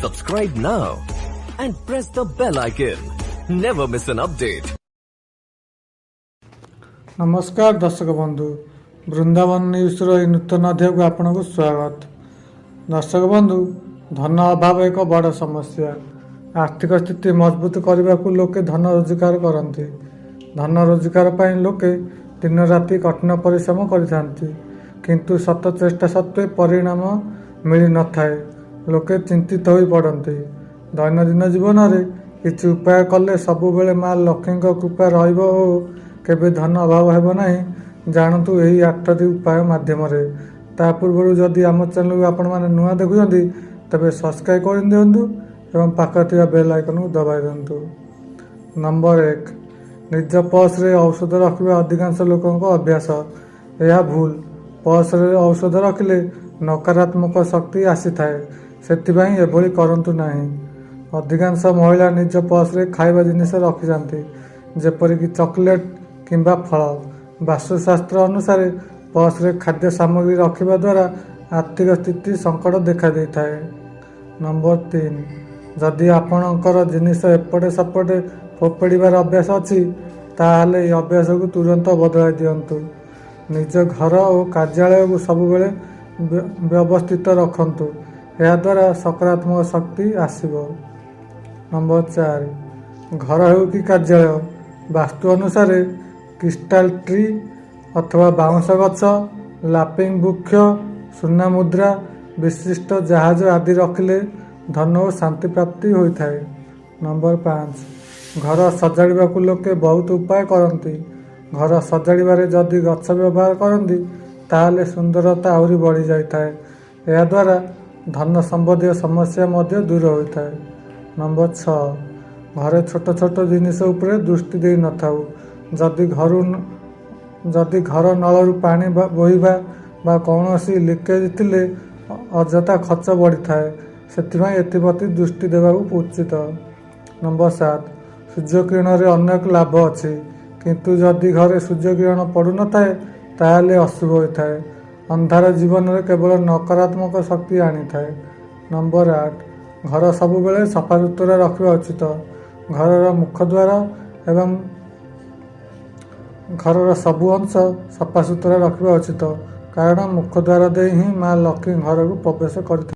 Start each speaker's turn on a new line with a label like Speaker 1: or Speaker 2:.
Speaker 1: Subscribe now and press the bell icon. Never miss an update.
Speaker 2: नमस्कार दर्शक बंधु, Vrindavan news नूतन अध्याय को आपन को स्वागत। दर्शक बंधु, धन अभाव एक बड़ समस्या। आर्थिक स्थिति मजबूत करने को लोके धन रोजगार करती। धन रोजगार पर लोके दिन राति कठिन परिश्रम करते, किंतु शत चेष्टा सत्वे परिणाम मिल न थाए। लोके चिंतित हो पड़ते। दैनंदिन जीवन में किसी उपाय कले सबुबले माँ लक्ष्मी कृपा रहिबो ओ केबे धन अभाव हेब नहीं। जानतु यही 8टी उपाय माध्यम ता पूर्व जदि आम चैनल को आपण मैंने नुआ देखुं तेज सब्सक्राइब कर दिंतु एवं पाखे बेल आइकन को दबाई दिंतु। नंबर 1, निज पर्स रे औषध रखा अधिकांश लोकों अभ्यास। यह भूल। पर्स रे औषध रखिले नकारात्मक शक्ति आसी थाए, सेथिबाई एभली करंतु नाही। अधिकांश महिला निज पर्स रे खाइबा जिनिस रखि जांती, जेपरिक चॉकलेट किंबा फल। वास्तुशास्त्र अनुसार पर्स रे खाद्य सामग्री रखिबा द्वारा आर्थिक स्थिति संकट देखा देइथाए। नंबर 3, जदि आपणकर जिनिस एपटे सपटे फोपड़िबार अभ्यास अछि ताहाले अभ्यास को तुरंत बदलाई दियंतु। निज घर और कार्यालय को सबुबले व्यवस्थित रखंतु, यह द्वारा सकारात्मक शक्ति आसीबो। नंबर 4, घर हो कि कार्यालय, वास्तु अनुसार क्रिस्टाल ट्री अथवा बाउंस गछ, लापिंग वृक्ष, सुना मुद्रा, विशिष्ट जहाज आदि रखिले धन और शांति प्राप्ति होता है। नंबर 5, घर सजाड़ा को लोके बहुत उपाय करती। घर सजाड़े जदि गछ व्यवहार करती ताहले सुंदरता आहरी बढ़ी जाए। यह द्वारा धन संबंधी समस्या मध्य दूर होता है। नंबर 6, घरे छोट छोट जिनिस उपरे दृष्टि दे न थाउ। जदि घर नलू पानी बोहिबा बा कौनसी लिकेज थिले अଯଥା खर्च बढ़ी थाए, सेथिबाई एथिप्रति दृष्टि देबाकू उचित। नंबर 7, सूर्य किरण रे अनेक लाभ अच्छी, किंतु जदि घरे सूर्य किरण पड़ू न थाए ताहले अशुभ होता है। अंधार जीवन में केवल नकारात्मक शक्ति आनी थाए। नंबर 8, घर सबुबले सफा सुतरा रखा उचित। घर मुखद्वार एवं घर सबु अंश सफा सुतरा रखा उचित, कारण मुखद्वार दे ही माँ लक्ष्मी घर को प्रवेश करती।